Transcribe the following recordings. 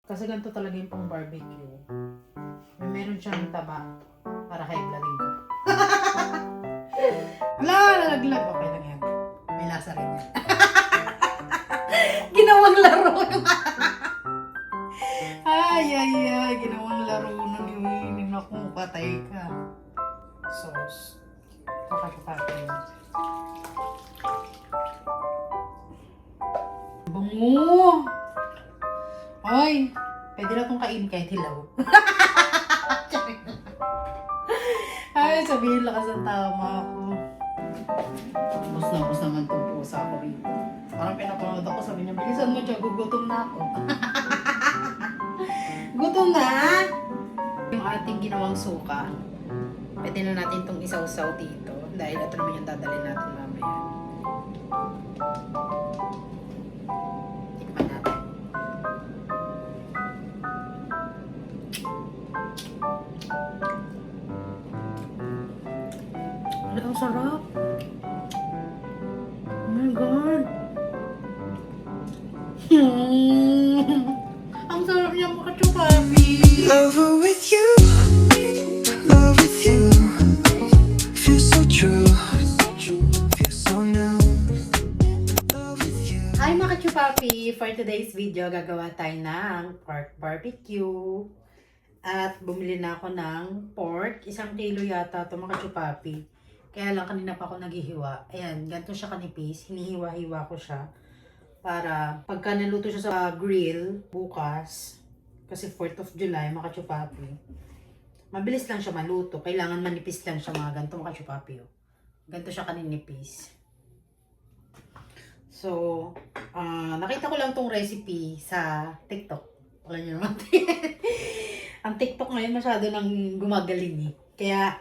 Kasi ganito talaga yung pang barbecue. Meron siyang taba para high blooding ka. Wala, nalaglag. Okay lang yan. May lasa rin yan. Ginawang laro. Ay. Ginawang laro ng iwinin ako. Patay ka. Sauce. Kakapapin. Bango! Ay, pwede na itong kainin kahit hilaw. Ay, sabihin lakas ang tama ako. Ubus naman itong pusa ko rin. Parang pinapanood ako, sabi niya, bilisan mo dyan, gugutom na ako. Gutom na! Yung ating ginawang suka, pwede na natin itong isaw-saw dito. Dahil ito naman yung dadalhin natin mamaya. Tikman natin. Ang sarap. Oh my God. Ang sarap niya makachupabi. Lover with you, love with you. Feel so true, feel so new. Love with you. Hi mga chupapi! For today's video, gagawa tayo ng pork barbecue. At bumili na ako ng pork. 1 kilo yata ito mga chupapi. Kaya lang kanina pa ako naghihiwa. Ayan, ganito siya kanipis. Hinihiwa-hiwa ko siya. Para pagka naluto siya sa grill bukas, kasi 4th of July, mga chupapi, mabilis lang siya maluto. Kailangan manipis lang siya mga ganito mga chupapi. Ganito siya kaninipis. So, nakita ko lang tong recipe sa TikTok. Wala niyo naman. Ang TikTok ngayon masyado nang gumagaling eh. Kaya,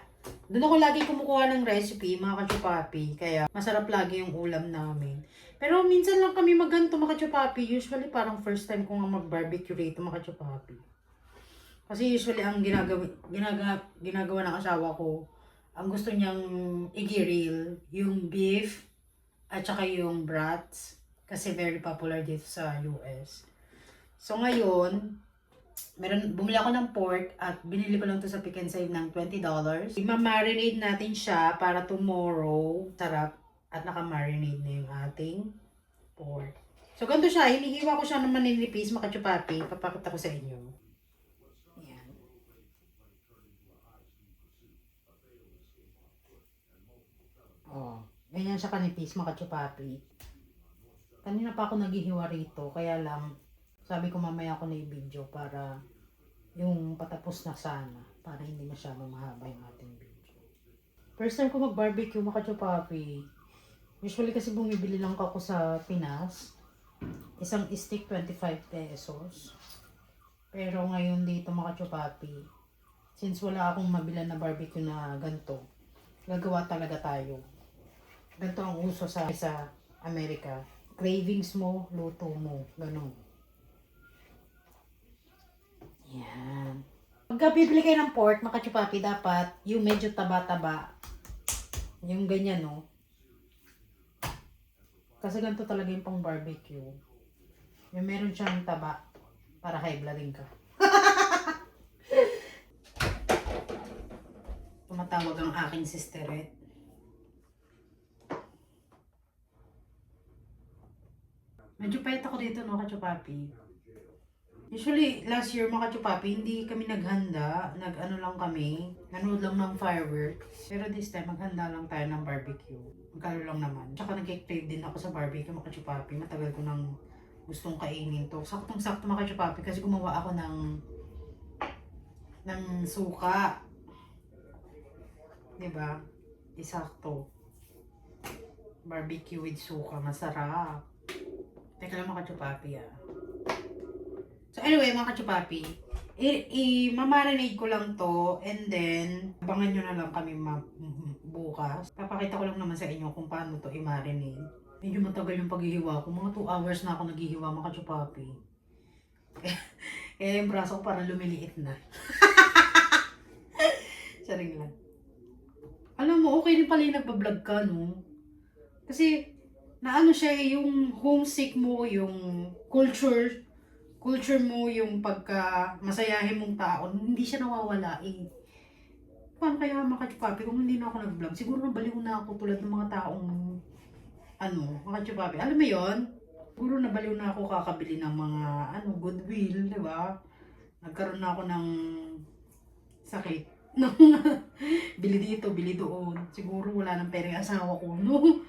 doon ako lagi kumukuha ng recipe, mga kachupapi. Kaya, masarap lagi yung ulam namin. Pero minsan lang kami magganto mga kachupapi. Usually, parang first time ko nga mag-barbecue rito mga kachupapi. Kasi usually, ang ginagawa ng asawa ko, ang gusto niyang i-grill, yung beef, at saka yung brats. Kasi very popular dito sa US. So, ngayon, bumili ako ng pork at binili ko lang to sa Pick and Save ng $20. I-marinate natin siya para tomorrow. Sarap. At naka-marinate na yung ating pork. So, ganito siya. Hinihiwa ko siya ng maninipis, mga chupapi. Papakita ko sa inyo. Ayan. Oh, ganyan siya kanipis, mga chupapi. Kanina pa ako naghihiwa rito. Kaya lang, sabi ko mamaya ako na i-video para yung patapos na sana. Para hindi masyadong mahaba yung ating video. First time ko mag-barbecue mga kachupapi. Usually kasi bumibili lang ako sa Pinas. Isang stick 25 pesos. Pero ngayon dito mga kachupapi, since wala akong mabilan na barbecue na ganito, gagawa talaga tayo. Ganito ang uso sa Amerika. Cravings mo, luto mo. Ganun. Yan. Pagka bibili kayo ng pork, mga kachupapi, dapat yung medyo taba-taba. Yung ganyan, no? Kasi ganito talaga yung pang barbecue. Yung meron siyang taba para high blooding ka. Tumatawag ang aking sisteret. Medyo payat ako dito, no, kachupapi. Usually, last year mga kachupapi, hindi kami naghanda. Nag-ano lang kami. Nanood lang ng fireworks. Pero this time, maghanda lang tayo ng barbecue. Magkano lang naman. Tsaka nag-crave din ako sa barbecue mga kachupapi. Matagal ko nang gustong kainin to. Saktong-sakto mga kachupapi kasi gumawa ako ng suka. Diba? Isakto. Barbecue with suka. Masarap. Teka lang mga kachupapi ah. So anyway mga kachupapi, i-marinate ko lang to and then abangan nyo na lang kami bukas. Papakita ko lang naman sa inyo kung paano to i-marinate. Medyo matagal yung paghihiwa ko. Mga 2 hours na ako naghihiwa mga kachupapi. Kaya yung braso ko parang lumiliit na. Saring lang. Alam mo, okay din pala yung nagpa-vlog ka, no? Kasi, naano siya yung homesick mo, yung culture culture mo, yung pagka masayahin mong tao, hindi siya nawawala eh. Paano kaya mga kachupapi kung hindi na ako nag-vlog? Siguro nabaliw na ako tulad ng mga taong mga kachupapi. Alam mo yon? Siguro nabaliw na ako kakabili ng mga goodwill, di ba? Nagkaroon na ako ng sakit. Bili dito, bili doon. Siguro wala nang pera yung asawa ko, no?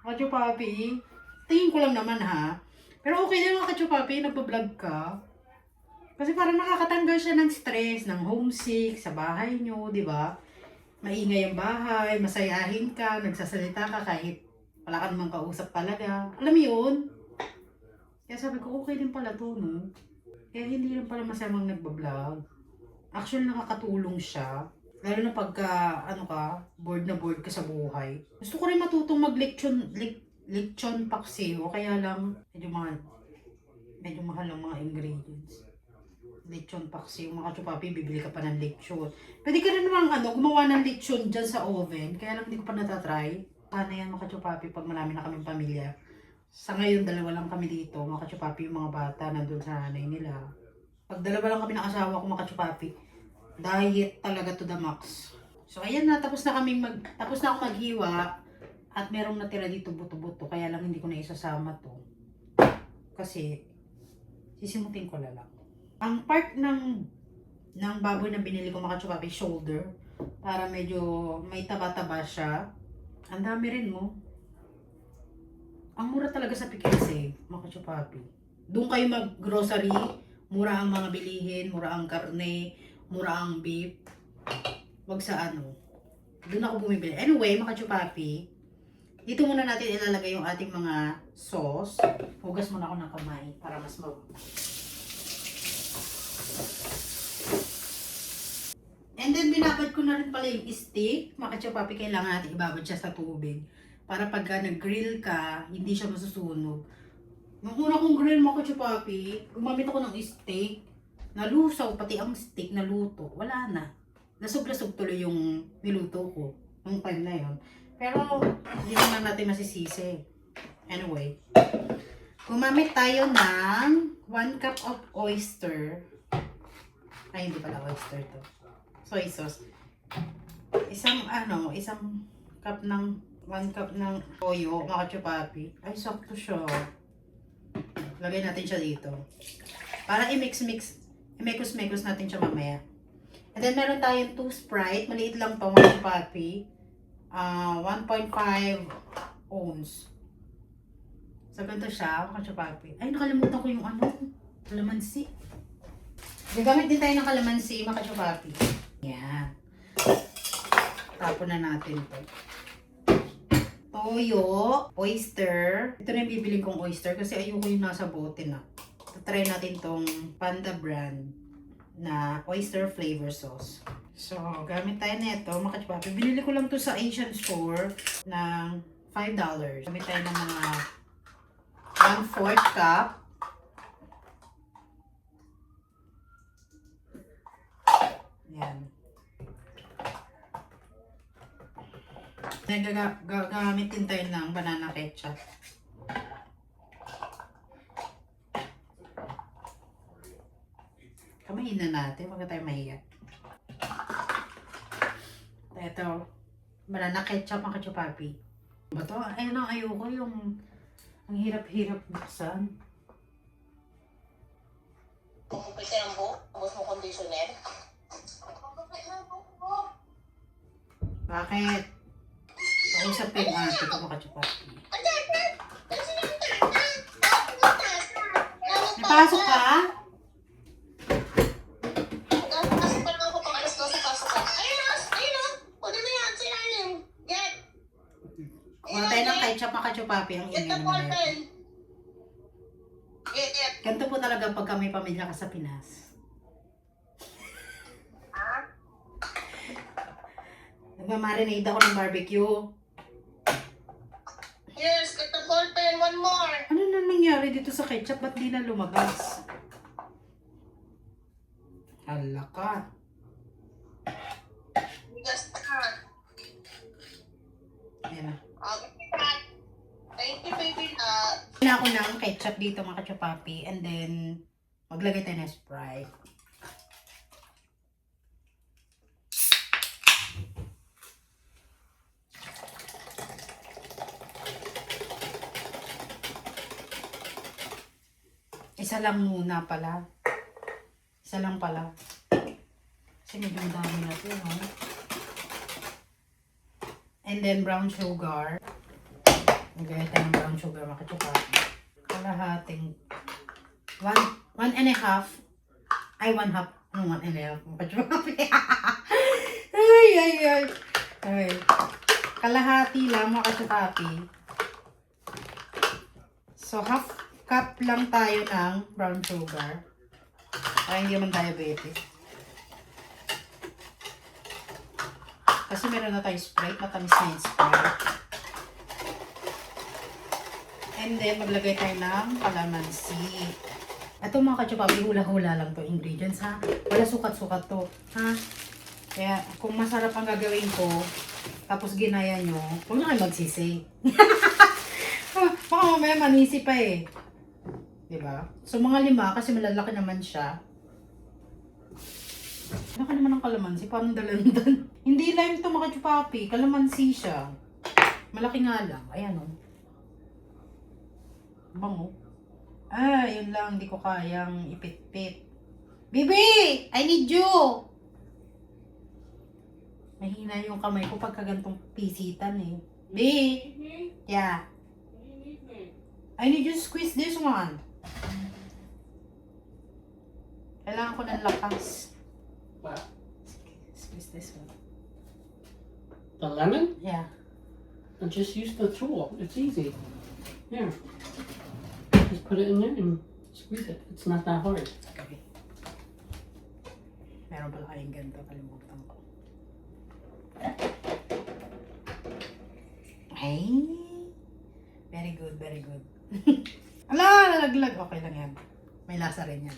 Kachupapi, tingin ko lang naman ha. Pero okay din mga kachupapi, nagpa-vlog ka. Kasi parang nakakatanggal siya ng stress, ng homesick, sa bahay nyo, di ba? Maingay ang bahay, masayahin ka, nagsasalita ka kahit wala ka namang kausap talaga. Alam mo yun? Kaya sabi ko, okay din pala to, no? Kaya hindi lang pala masamang nagbablog. Actually, nakakatulong siya. Lalo na pagka, bored na bored ka sa buhay. Gusto ko rin matutong lechon paksiw, kaya lang medyo mahal ang mga ingredients. Lechon paksiw, mga kachupapi, bibili ka pa ng lechon. Pwede ka rin namang gumawa ng lechon dyan sa oven, kaya lang hindi ko pa natatry. Sana yan mga kachupapi pag marami na kaming pamilya. Sa ngayon, dalawa lang kami dito, mga kachupapi, yung mga bata nandun sa nanay nila. Pag dalawa lang kami ng asawa ko, mga kachupapi, diet talaga to the max. So ayan na, tapos na ako maghiwa. At merong natira dito buto-buto, kaya lang hindi ko na isasama to. Kasi, sisimutin ko na lang. Ang part ng baboy na binili ko mga kachupapi, shoulder, para medyo may taba-taba siya. Ang dami rin mo. Ang mura talaga sa Piquense, mga kachupapi. Doon kayo mag-grocery, mura ang mga bilihin, mura ang karne, mura ang beef. Wag sa doon ako bumibili. Anyway, mga kachupapi, dito muna natin ilalagay yung ating mga sauce. Hugas muna ako ng kamay para mas And then, binabad ko na rin pala yung steak. Mga kachupapi, kailangan natin ibabad siya sa tubig. Para pagka nag-grill ka, hindi siya masusunog. Nung una kong grill, mga kachupapi, gumamit ako ng steak. Nalusaw, pati ang steak naluto. Wala na. Lasog-lasog tuloy yung niluto ko. Nung time na yun. Pero, hindi naman natin masisisi. Anyway, gumamit tayo ng 1 cup of oyster. Ay, hindi pala oyster to. Soy sauce. Isang cup ng 1 cup ng toyo, mga kachupapi. Ay, sakto siya. Lagay natin siya dito. Para i-mekos-mekos natin siya mamaya. And then, meron tayong 2 Sprite. Maliit lang to, mga kachupapi. 1.5 ounce. So, ganito siya, mga kachupapi. Ay, nakalimutan ko yung kalamansi. Gagamit din tayo ng kalamansi, mga kachupapi. Yan. Tapon na natin ito. Toyo, oyster. Ito na yung bibiling kong oyster kasi ayoko yung nasa bote na. Try natin tong Panda brand na oyster flavor sauce. So, gamit tayo na ito, mga kachupapi. Binili ko lang to sa Asian store ng $5. Gamit tayo ng mga 1/4 cup. Yan. Gagamit din tayo ng banana ketchup. Kamayin na natin, huwag na tayo mahiya. Ito, banana ketchup ang kachupapi. Bato, ayoko yung ang hirap-hirap buksan. Pagkupit ng buhok, tapos mo conditioner. Bakit? Pausap ko yung ate ko mga kachupapi. Napasok ka? Pasok pa lang ako pang alas 12, pasok ka. Ayun o. Pwede na yan, sa ilalim. Get. Kuha tayo ng ketchup mga kachupapi. Ang Get ingay the naman ball natin. pen. Get. Ganito po talaga pagka may pamilya ka sa Pinas. Nagmamarinate ako ng barbecue. Yes, get the ball pen. One more. Ano na nangyari dito sa ketchup? Ba't di na lumabas? Hala ka. Bigas ka. Ayan na. Okay, Pat. Thank you, baby love. Kailangan ko ng ketchup dito mga kachupapi. And then, Maglagay tayo ng Sprite. Isa lang muna pala. Isa lang pala. Kasi medyo madami na ito, no? And then brown sugar. Maglagay tayo ng brown sugar, makachupati. Kalahating 1.5. Ay, 1/2. Ano, 1.5? Makachupati. ay. Okay. Kalahati lang, makachupati. So, half cup lang tayo ng brown sugar. Para hindi naman diabetes. Kasi meron na tayo Sprite. Matamis na yung Sprite. And then, maglagay tayo ng kalamansi. Ito mga kachupapi, hula-hula lang to ingredients ha. Wala sukat-sukat to. Ha? Kaya, kung masarap ang gagawin ko, tapos ginaya nyo, huwag na kayo magsisi. Baka mamaya manisi pa eh. Diba? So, mga 5, kasi malalaki naman siya. Laki naman ng kalamansi. Parang dalandan. Hindi lime to mga chupapi. Kalamansi siya. Malaki nga lang. Ayan o. Bango. Ah, yun lang. Hindi ko kayang ipit-pit. Bibi! I need you! Mahina yung kamay ko pagka gantong pisitan eh. Bi! Yeah. I need you to squeeze this one. Kailangan ko ng lakas. What? Squeeze this one. The lemon? Yeah. And just use the tool. It's easy. Here. Just put it in there and squeeze it. It's not that hard. Okay. Meron pala kayong ganito. Kalimutan ko. Ay! Very good, very good. Ala, nalaglag. Okay lang yan. May lasa rin yan.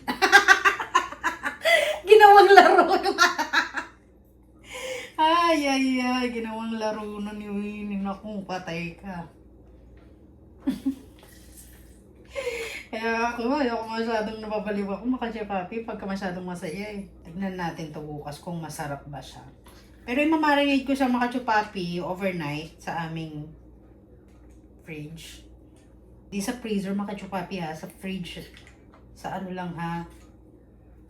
Ginawang laro. ay. Ginawang laro na ni Winnie. Naku, patay ka. Kaya ako masyadong napapaliw ako makachapapi pagka masyadong masaya eh. Tignan natin to bukas kung masarap ba siya. Pero imamarinate ko siya makachupapi overnight sa aming fridge. Di sa freezer makachupapi ha, sa fridge. Sa ano lang ha,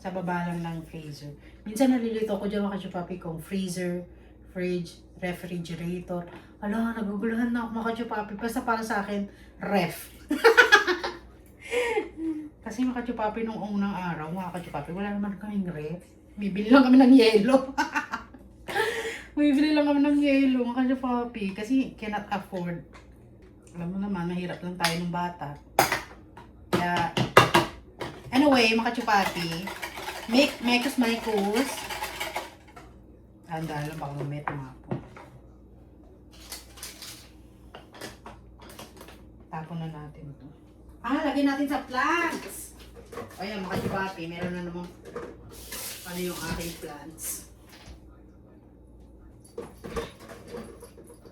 sa baba lang ng freezer. Minsan nalilito ko dyan makachupapi kung freezer, fridge, refrigerator. Ala, naguguluhan na ako makachupapi. Basta para sa akin, ref. Kasi makachupapi nung unang araw, makachupapi, wala naman kaming ref. Bibili lang kami ng yelo. Bibili lang kami ng yelo, makachupapi. Kasi cannot afford. Alam mo naman, mahirap lang tayo ng bata. Kaya, anyway, makachupapi, mekos. Handa lang baka mamaya tumapo. Tapon na natin ito. Lagyan natin sa plants. O yan, makachupapi, meron na namang ano yung aking plants.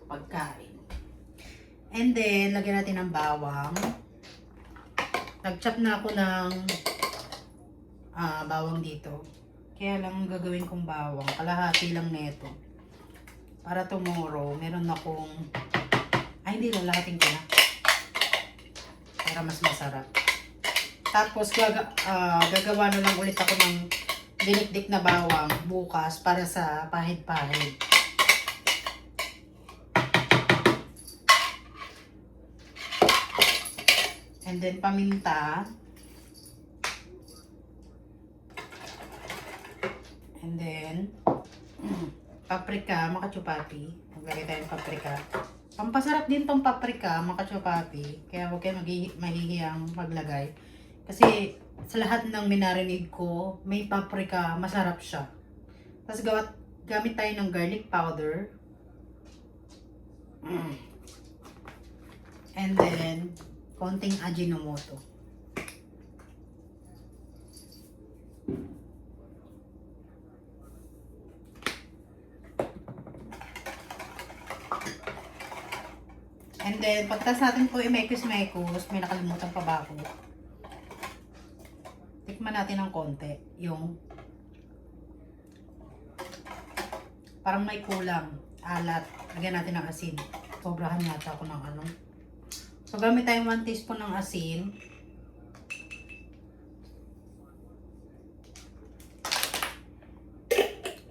Pagkain. And then, lagyan natin ng bawang. Nag-chop na ako ng bawang dito. Kaya lang gagawin kong bawang. Kalahati lang neto. Para tomorrow, meron akong... hindi lang, lahating ko na. Para mas masarap. Tapos, gagawa na lang ulit ako ng dinikdik na bawang bukas para sa pahid-pahid. And then, paminta. And then, paprika, makachupapi. Maglagay tayo ng paprika. Pampasarap din tong paprika, makachupapi. Kaya huwag kayo mahihiyang maglagay. Kasi, sa lahat ng minarinig ko, may paprika, masarap siya. Tapos, gamit tayo ng garlic powder. And then, konting Ajinomoto. And then, pagtas natin po i-mekos-mekos, may nakalimutan pa ba ako? Tikman natin ng konti. Yung parang may kulang. Alat. Lagyan natin ng asin. Sobrahan yata ako ng ano. So, gamit tayong 1 teaspoon ng asin.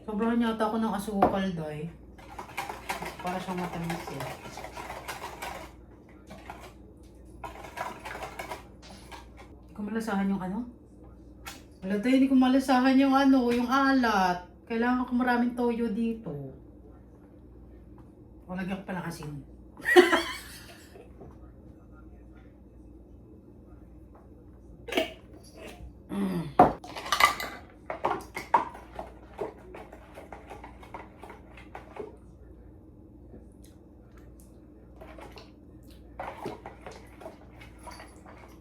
Sobrahan yata ako ng asukal, doy. Para siyang matamis eh. Hindi ko malasahan yung ano. Wala tayo, hindi ko malasahan yung ano, yung alat. Kailangan ko maraming toyo dito. O, lagyan ko pa ng asin.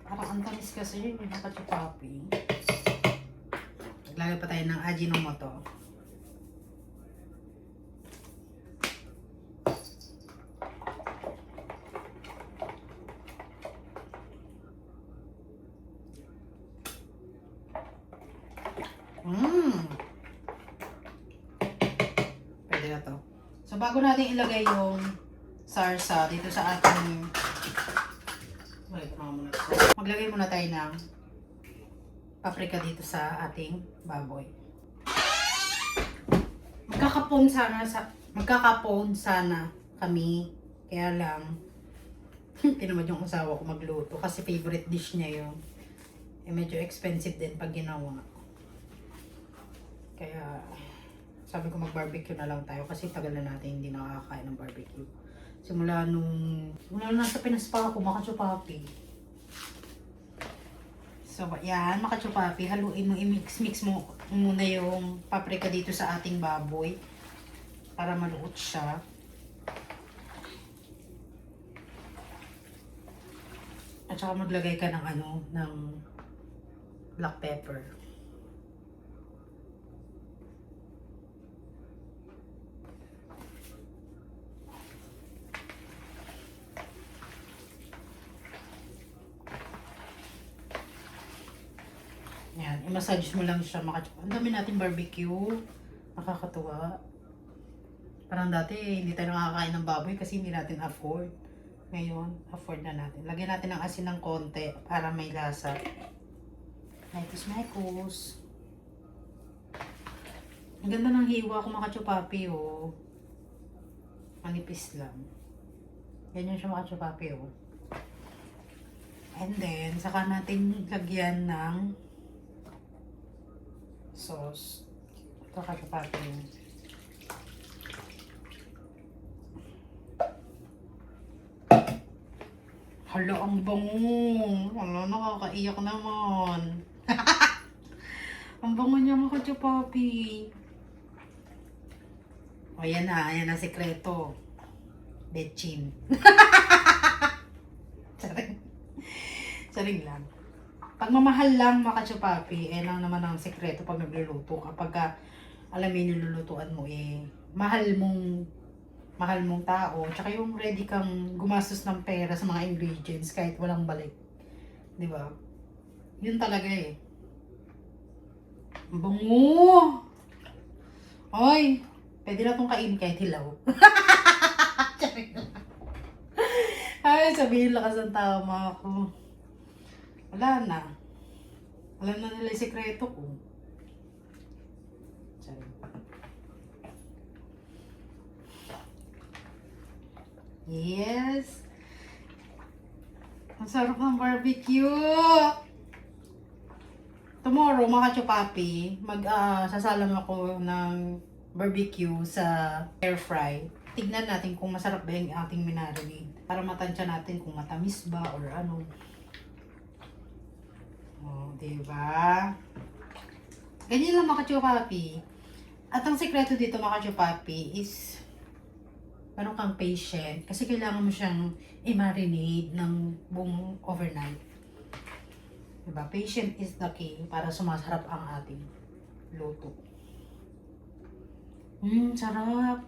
Parang ang tamis kasi yun, yung nakachupapi. Naglagay pa tayo ng Ajinomoto. Pwede na to. So, bago natin ilagay yung sarsa dito sa ating... Maglagay muna tayo ng paprika dito sa ating baboy. Magkakapon sana kami. Kaya lang, tinamad yung asawa ko magluto kasi favorite dish niya yun. Eh, medyo expensive din pag ginawa. Kaya, sabi ko mag-barbecue na lang tayo kasi tagal na natin hindi nakakain ng barbecue. Simula nasa Pinas pa ako, makachupapi. So, yan, makachupapi. Haluin mo, i-mix mo muna yung paprika dito sa ating baboy para maluot siya. At saka maglagay ka ng ng black pepper. Yan, i-massage mo lang siya. Ang dami natin barbecue. Nakakatuwa. Parang dati, hindi tayo nakakain ng baboy kasi hindi natin afford. Ngayon, afford na natin. Lagyan natin ng asin ng konti para may lasa. Mekos. Ang ganda ng hiwa kung makachupapi, oh. Manipis lang. Ganyan siya makachupapi, oh. And then, saka natin lagyan ng sauce. Ito kachupapi yun. Hala, ang bango. Hala, nakakaiyak naman. Ang bango niya mga kachupapi. O, yan na sekreto. Betchin. Saring lang. Pagmamahal lang mga kachupapi, lang naman ang sekreto pag nagluluto. Kapag alam mo yung nilulutuan mo, mahal mong tao. Tsaka yung ready kang gumastos ng pera sa mga ingredients kahit walang balik. Di ba? Yun talaga eh. Ang bango! Ay, pwede na itong kainin kahit hilaw. Ay, sabihin lakas ng tama ako. Wala na. Alam na nila yung sekreto ko. Sorry. Yes! Ang sarap ng barbecue! Tomorrow, mga kachupapi, sasalang ako ng barbecue sa air fry. Tignan natin kung masarap ba yung ating minarinade. Para matansya natin kung matamis ba or ano. Oh, diba? Ganyan lang mga kachupapi. At ang sekreto dito mga kachupapi is meron kang patient kasi kailangan mo siyang i-marinate ng buong overnight. Diba? Patient is the key para sumasarap ang ating luto. Sarap.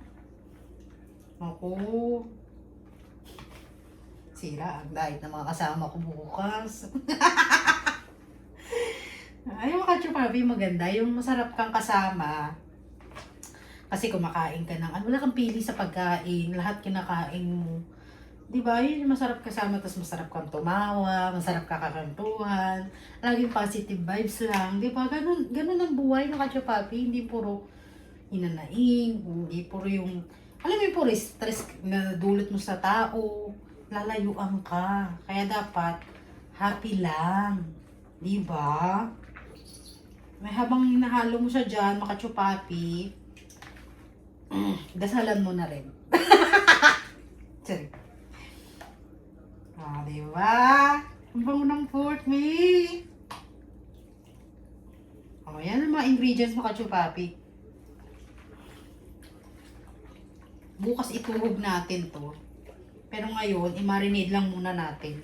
Ako. Sira ang diet ng mga kasama ko bukas. Ay, yung kachupapi maganda. Yung masarap kang kasama. Kasi kumakain ka ng, wala kang pili sa pagkain. Lahat kinakain mo. Diba? Yun yung masarap kasama. Tapos masarap kang tumawa. Masarap ka kakantuhan. Laging positive vibes lang. Diba? Ganun ang buhay ng kachupapi. Hindi puro hinanaing. Hindi puro yung, alam mo yung puro stress na dulot mo sa tao. Lalayuan ka. Kaya dapat, happy lang. Diba? May habang hinahalo mo siya dyan, makachupapi, dasalan mo na rin. Sorry. Diba? Ang bango ng pork, me. Yan ang mga ingredients makachupapi. Bukas ituhog natin to. Pero ngayon, i-marinate lang muna natin.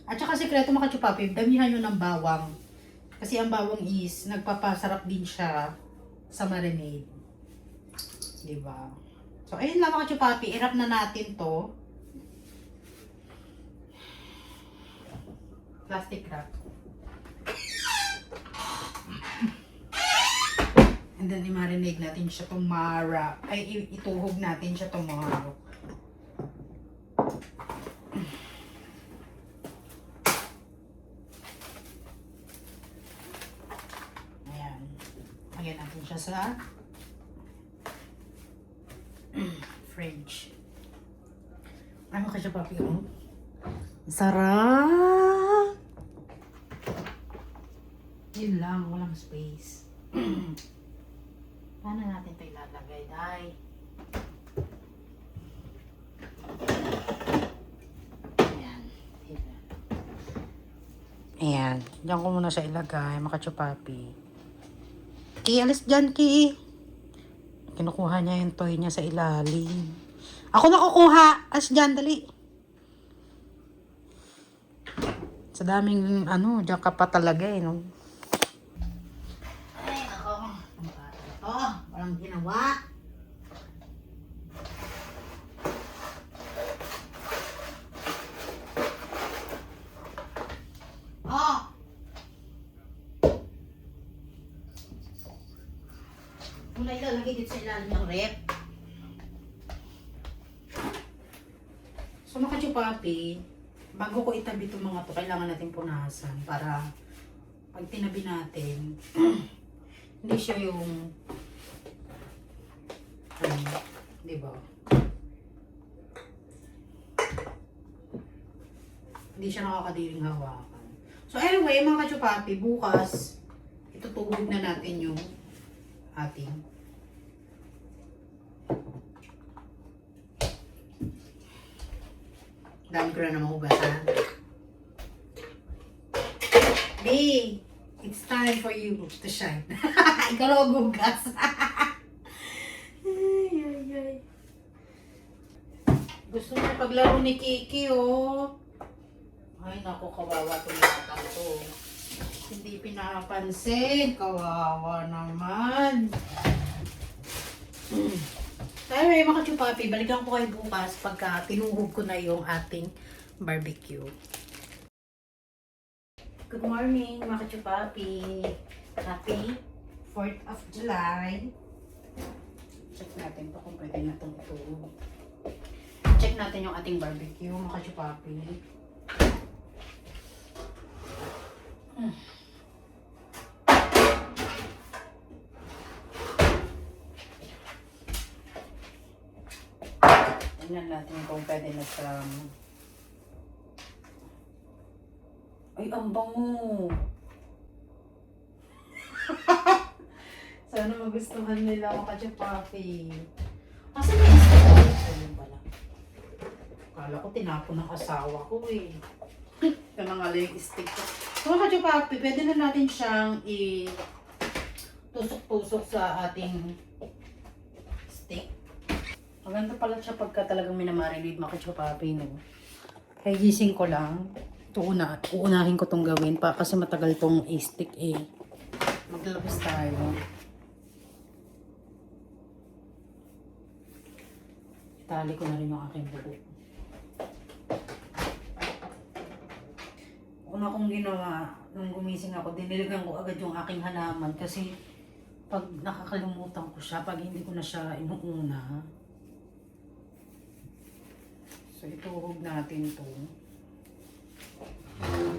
At saka sikreto mga kachupapi, damihan nyo ng bawang. Kasi ang bawang is, nagpapasarap din siya sa marinade. Diba? So, ayun lang mga kachupapi, i-wrap na natin to. Plastic wrap. And then, i-marinate natin siya tomorrow. Ay, ituhog natin siya tomorrow. Lagyan natin siya sa fridge. Ano ka siya, papi? Sarap! Yun lang, walang space. Paano natin ito ilalagay, day? Ayan. Ayan. Diyan ko muna siya ilagay, makachupapi. Ki, alis dyan, Ki. Kinukuha niya yung toy niya sa ilalim. Ako na kukuha. Alis dyan, dali. Sa daming, dyan ka pa talaga eh, no? Ay, ako. Ang bata to. Walang ginawa. Oh! Muna ilalagay dito sa ilalim ng rep. So mga kachupapi, bago ko itabi itong mga to, kailangan natin punasan para pag tinabi natin, hindi siya yung, di ba? Hindi siya nakakadiring hawakan. So anyway, mga kachupapi, bukas, itutuhog na natin yung ating dami ko na mahugasan. B, it's time for you to shine. Ikaw na maghugas. Ay. Gusto mo paglaro ni Kiki, oh. Ay, naku, kawawa itong bata to. Hindi pinapansin. Kawawa naman. Anyway, mga kachupapi, balikan ko kayo bukas pagka tinuhog ko na yung ating barbecue. Good morning, mga kachupapi. Happy 4th of July. Check natin to kung pwede na itong ito. Check natin yung ating barbecue, mga kachupapi. Tingnan natin kung pwede na sa... Ay, ang bango! Sana magustuhan nila mga kachupapi. Kasi may isa yun pala. Kala ko tinapon ng asawa ko eh. Ito na nga lang yung stick ko. So mga kachupapi, pwede na natin siyang tusok-tusok sa ating steak. Maganda pala siya pagka talagang minamarinate mga kachupapi, no? Kaya gising ko lang. Uunahin ko tong gawin pa kasi matagal tong stick eh. Maglalabas tayo. Itali ko na rin yung aking buhok. una kong ginawa, nung gumising ako, diniligan ko agad yung aking halaman kasi pag nakakalimutan ko siya, pag hindi ko na siya inuuna. So, ituhog natin to.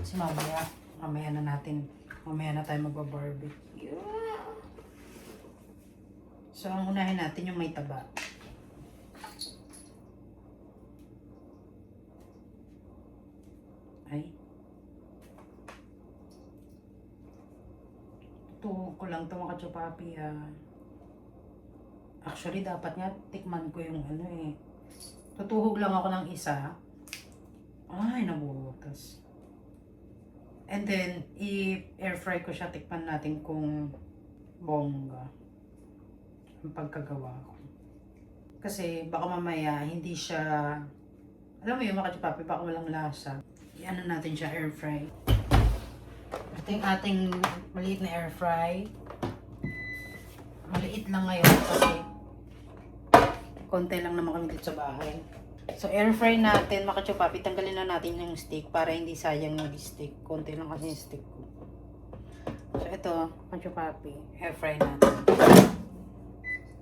Si mamaya na tayo magbabarbecue. So, ang unahin natin yung may taba. Ay. Tuhog ko lang ito mga kachupapi Actually, dapat nga tikman ko yung ano eh. Tutuhog lang ako ng isa. Ay, nabutas. And then, i-air fry ko siya. Tikman natin kung bongga ang pagkagawa ko. Kasi baka mamaya hindi siya, alam mo yung mga kachupapi, baka walang lasa. I-ano natin siya, air fry. Ito yung ating maliit na air fry. Maliit lang ngayon kasi konti lang naman kami dito sa bahay. So air fry natin, mga kachupapi, tanggalin na natin yung stick para hindi sayang yung stick. Konti lang kasi yung stick ko. So ito, mga kachupapi, air fry natin.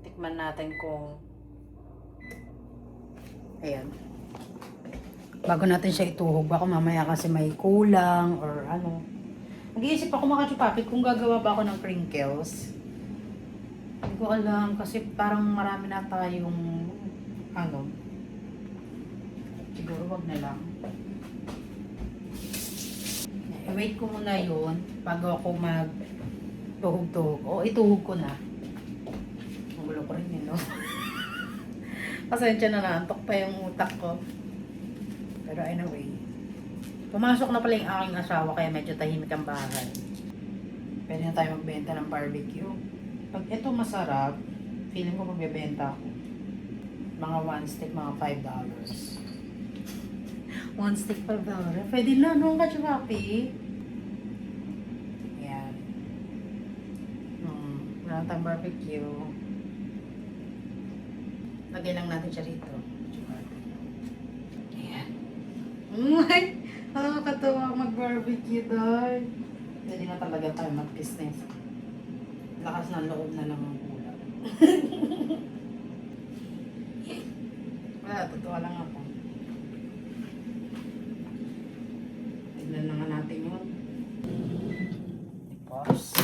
Tikman natin kung ayan. Bago natin siya ituhog, baka mamaya kasi may kulang or ano. Nag-iisip ako mga kachupapi kung gagawa ba ako ng crinkles. Hindi ko alam kasi parang marami na tayong ano. Siguro wag na lang. I-wait ko muna yun bago ako mag-tuhog-tuhog. O, ituhog ko na. Ang gulo ko rin yun, no? Pasensya na, naantok pa yung utak ko. Pero anyway, pumasok na pala yung aking asawa kaya medyo tahimik ang bahay. Pwede na tayo magbenta ng barbecue. Pag ito masarap, feeling ko magbebenta ako. Mga one stick, mga $5. One stick $5. Pwede na, no, kachupapi? Yan. Wala tayong barbecue. Lagyan lang natin siya rito. Ayan. Ay, nakakatawa mag-barbecue dahil. Pwede na talaga tayo mag-business. Lakas ng loob na lang ang kulang. Wala, totoo lang ako. Tignan na nga natin yun. Pause.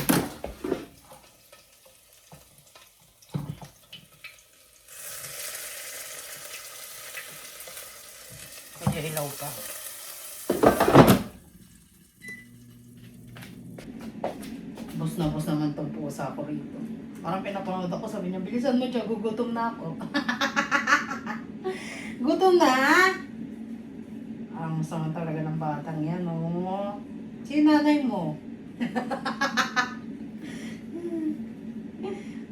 Kaya ilaw pa. Bus naman tong pusa ko rito. Parang pinapanood ako, sabi niya, bilisan mo siya, gugutom na ako. Gutom na? Ang sama talaga ng batang yan, oh. Si nanay mo.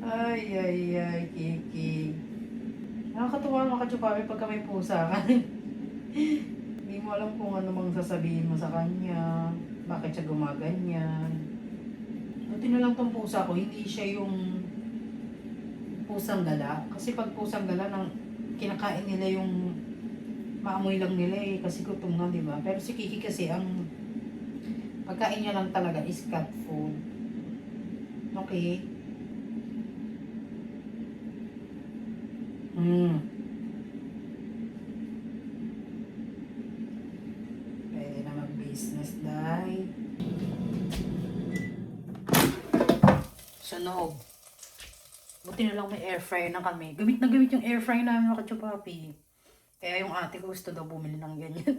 Ay, Kiki. Nakakatuwa mga kachupapi pagka may pusa ka. Hindi mo alam kung ano mang sasabihin mo sa kanya. Bakit siya gumaganyan. Buti na lang tong pusa ko, hindi siya yung pusang gala. Kasi pag pusang gala, kinakain nila yung maamoy lang nila eh. Kasi gutom nga, di ba? Pero si Kiki kasi, ang pagkain niya lang talaga is cat food. Okay? Pwede na mag-business, dahil. Sunog. Buti na lang may air fryer na kami. Gamit na gamit yung air fryer namin mga kachupapi. Kaya yung ate ko gusto daw bumili ng ganyan.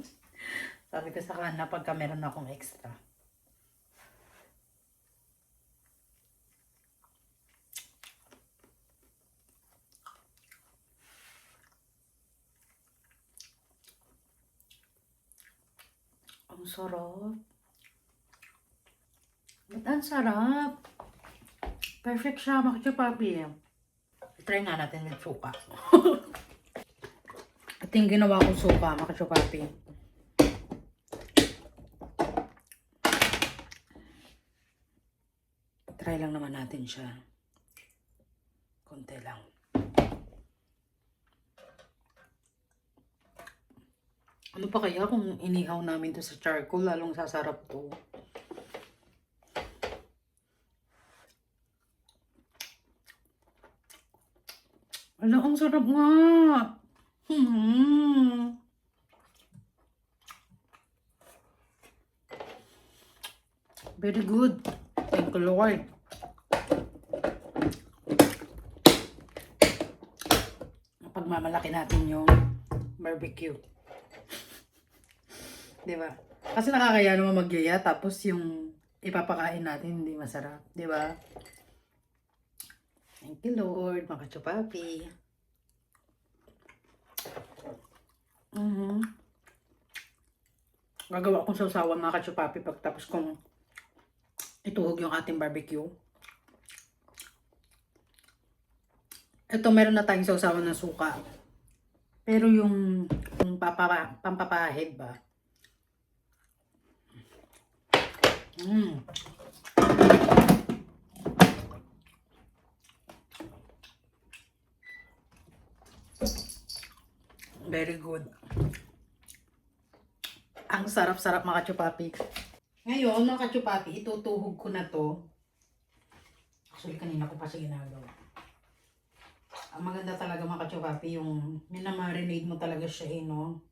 Sabi ko sa kanya pagka meron akong extra. Ang sarap. Ba't ang sarap? Perfect siya, mga kachupapi. Try nga natin with suka. Ito yung ginawa kong suka, mga kachupapi. Try lang naman natin siya. Konti lang. Ano pa kaya kung inihaw namin to sa charcoal, lalong sasarap to. Ano, ang sarap nga. Hmm. Very good. Thank you, Lord. Pagmamalaki natin yung barbecue. Diba? Kasi nakakaya naman magyaya tapos yung ipapakain natin hindi masarap. Diba? Thank you, Lord. Mga chupapi. Gagawa kong sausawan mga kachupapi pagtapos kong ituhog yung ating barbecue. Ito, meron na tayong sausawan ng suka. Pero yung pampapahid ba? Very good. Ang sarap-sarap mga kachupapi. Ngayon, mga kachupapi, itutuhog ko na to. Actually, kanina ko pa siya ginagawa. Ang maganda talaga mga kachupapi, yung minamarinate mo talaga siya no?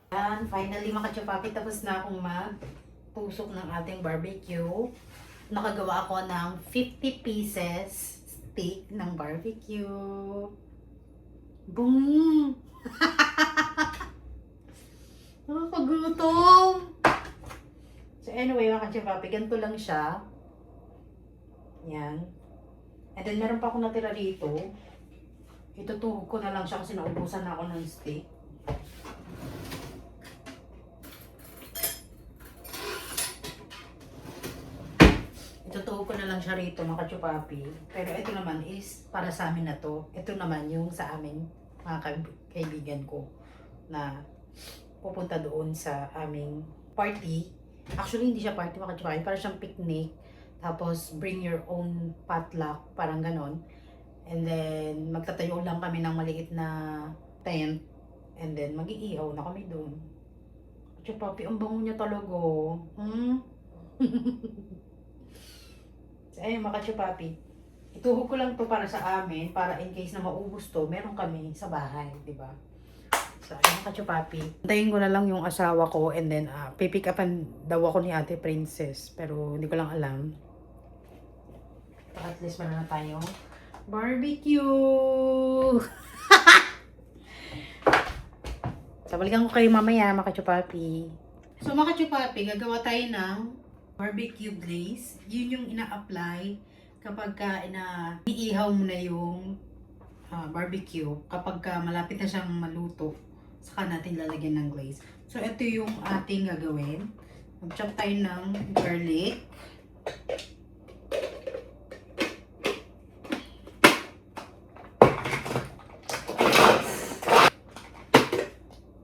And finally mga kachupapi, tapos na akong magtusok ng ating barbecue. Nakagawa ako ng 50 pieces steak ng barbecue. Boom! Nakakagutom! So anyway mga kachupapi, ganito lang siya. Yan. And then meron pa akong natira dito. Itutuhog ko na lang siya kasi naubusan na ako ng steak. Itutuhog ko na lang siya rito mga kachupapi. Pero ito naman is para sa amin na to. Ito naman yung sa amin mga kaibigan ko na pupunta doon sa aming party. Actually hindi siya party mga kachupapi. Para siyang picnic. Tapos bring your own potluck. Parang ganon. And then magtatayo lang kami ng maliit na tent. And then mag-iihaw na kami doon. Kachupapi, ang bango niya talaga. So, ayun mga kachupapi, ituhog ko lang to para sa amin, para in case na maubos to, meron kami sa bahay, di ba? So, ayun mga kachupapi. Antayin ko na lang yung asawa ko and then pipick upan daw ako ni Ate Princess, pero hindi ko lang alam. So, at least meron na tayong barbecue! So, balikan ko kayo mamaya mga kachupapi. So, mga kachupapi, gagawa tayo ng barbecue glaze. Yun yung ina-apply kapag ka iihaw mo na yung barbecue. Kapag ka malapit na siyang maluto, saka natin lalagyan ng glaze. So, ito yung ating gagawin. Mag-chop tayo ng garlic.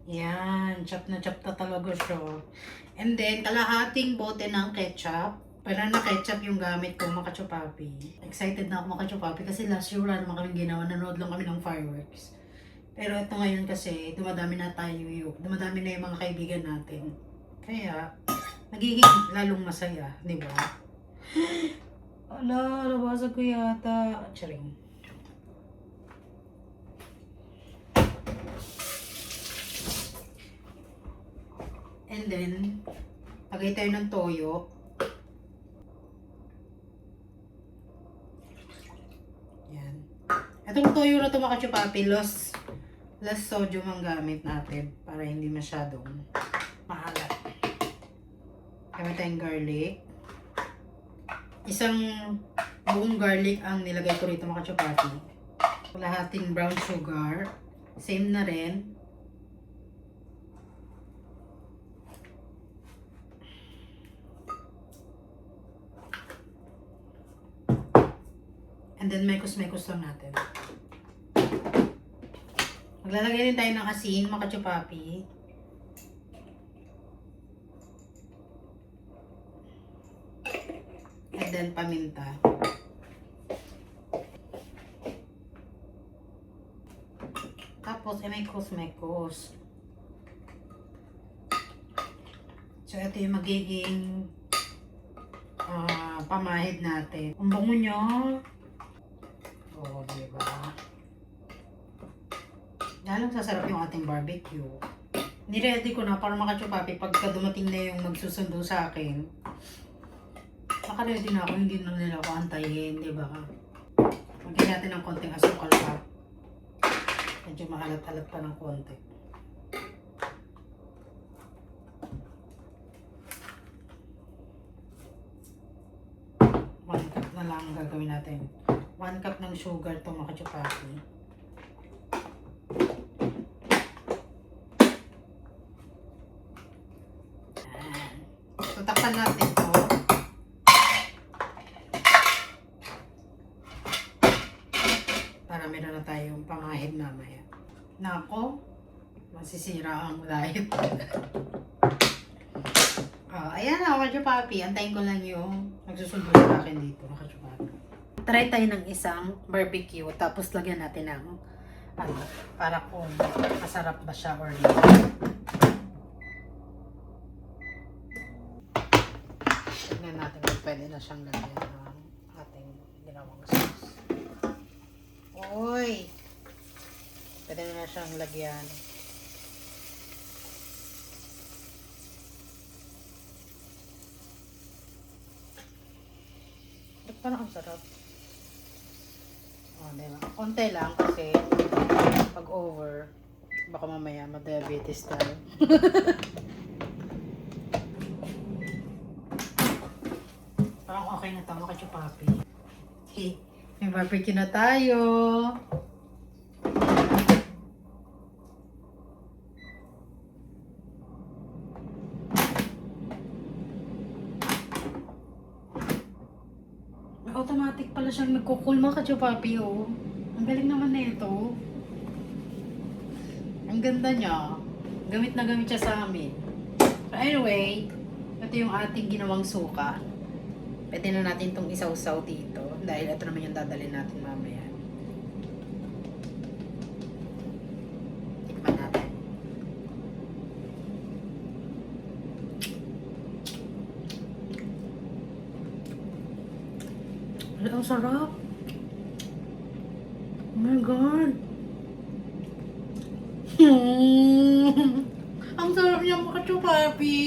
Yan, chop na talaga siya. And then, kalahating bote ng ketchup. Banana ketchup yung gamit ko, mga kachupapi. Excited na ako mga kachupapi kasi last year wala naman kami ginawa. Nanood lang kami ng fireworks. Pero ito ngayon kasi, dumadami na yung mga kaibigan natin. Kaya, nagiging lalong masaya, di ba? Ala, nabasag ko yata. Charing. And then, lagay tayo ng toyo. Yan. Itong toyo na ito mga kachupapi, less sodium ang gamit natin para hindi masyadong maalat. Gamit tayong garlic. Isang buong garlic ang nilagay ko rito mga kachupapi. Kalahating brown sugar. Same na rin. And then mekos-mekos lang natin. Maglalagay din tayo ng asin, mga kachupapi. then paminta. Tapos, mekos. So, ito yung magiging pamahid natin. Ang bango niya. Oh, diba? Lalong sasarap yung ating barbecue. Niready ko na para makachupapi pagka dumating na yung magsusundo sa akin. Naka-ready na ako, hindi na nila ako antayin, diba? Magiging natin ng konting asukal pa. Medyo maalat-alat pa ng konti. One cup na lang ang gagawin natin. 1 cup ng sugar itong makachupati. Tatakpan natin ito. Para meron na tayong pamahid mamaya. Nako, masisira ang diet. Ayan na, kachupapi. Antayin ko lang yung magsusundo sa akin dito, kachupapi. Try tayo ng isang barbecue, tapos lagyan natin ng para kung masarap ba siya or hindi. Tignan natin kung pwede na siyang lagyan ng ating ginawang sauce. Oy! Pwede na siyang lagyan. Ba't parang ang sarap? Oh, diba? Konti lang kasi pag over, baka mamaya ma-diabetes tayo. Parang okay na ito, makachupapi. Hey, may barbecue na tayo. Automatic pala siyang nagkukul mga kachupapi, oh. Ang galing naman na ito. Ang ganda niya. Gamit na gamit siya sa amin. So anyway, ito yung ating ginawang suka. Pwede na natin itong isaw-saw dito. Dahil ito naman yung dadalhin natin mamaya. Tikman natin. Ang sarap. Oh my God. Ang sarap niya mga chupapi.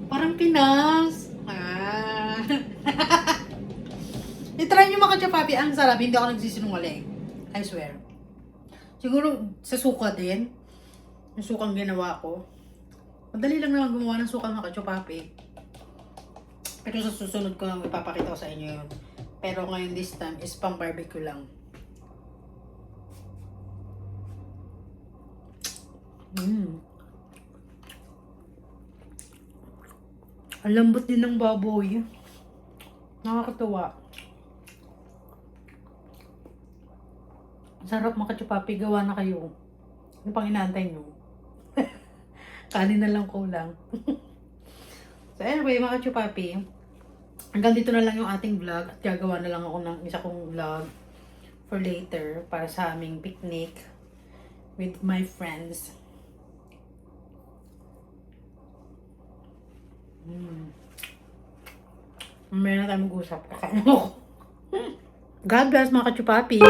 Parang Pinas. I-try niyo mga chupapi. Ang sarap. Hindi ako nagsisinungaling. I swear. Siguro sa suka din. Yung sukang ginawa ko. Madali lang naman gumawa ng suka mga chupapi. Pero sa susunod ko lang ipapakita ko sa inyo yun. Pero ngayon this time is pang barbecue lang. Ang lambot din ng baboy. Nakakatuwa. Sarap mga chupapi. Gawa na kayo. Ano pang inaantay nyo? Kanin na lang kulang. So anyway, mga chupapi, hanggang dito na lang yung ating vlog at gagawa na lang ako ng isa kong vlog for later para sa aming picnic with my friends. Mamaya na tayo mag-usap. Kakain ako. God bless mga kachupapi.